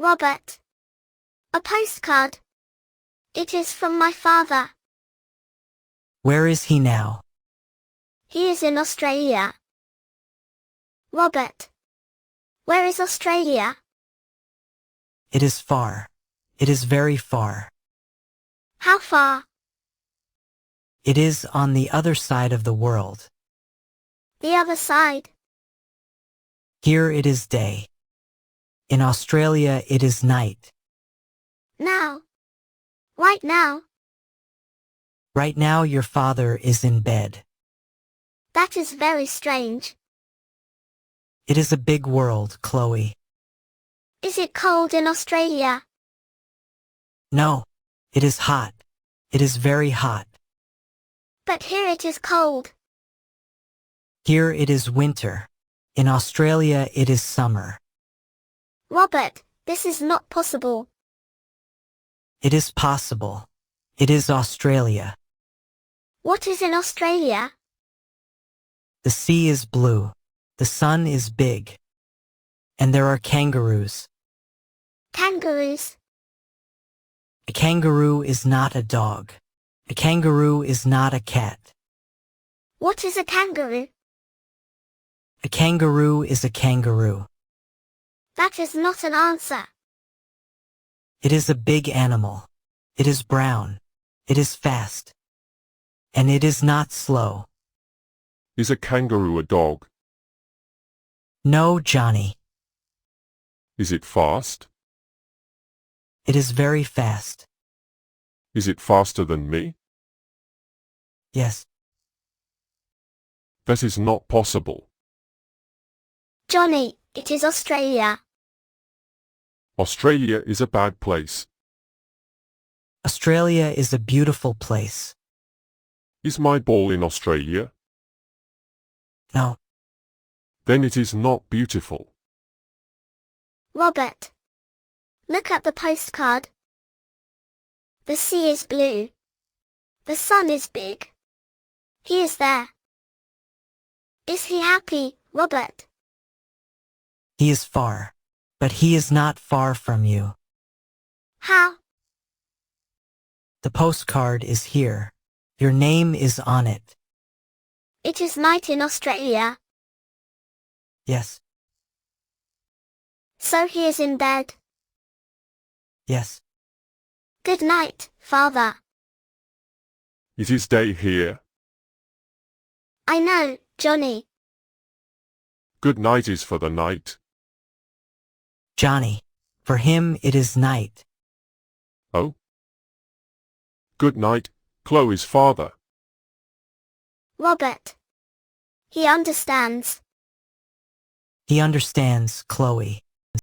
Robert. A postcard. It is from my father. Where is he now? He is in Australia. Robert. Where is Australia? It is far. It is very far. How far? It is on the other side of the world. The other side. Here it is day. In Australia it is night. Now. Right now. Right now your father is in bed. That is very strange. It is a big world, Chloe. Is it cold in Australia? No. It is hot. It is very hot. But here it is cold. Here it is winter. In Australia it is summer. Robert, this is not possible. It is possible. It is Australia. What is in Australia? The sea is blue. The sun is big. And there are kangaroos. Kangaroos. A kangaroo is not a dog. A kangaroo is not a cat. What is a kangaroo? A kangaroo is a kangaroo. That is not an answer. It is a big animal. It is brown. It is fast. And it is not slow. Is a kangaroo a dog? No, Johnny. Is it fast? It is very fast. Is it faster than me? Yes. That is not possible. Johnny, it is Australia. Australia is a bad place. Australia is a beautiful place. Is my ball in Australia? No. Then it is not beautiful. Robert. Look at the postcard. The sea is blue. The sun is big. He is there. Is he happy, Robert? He is far. But he is not far from you. How? The postcard is here. Your name is on it. It is night in Australia. Yes. So he is in bed. Yes. Good night, Father. It is day here. I know, Johnny. Good night is for the night. Johnny. For him it is night. Oh? Good night, Chloe's father. Robert. He understands. He understands, Chloe.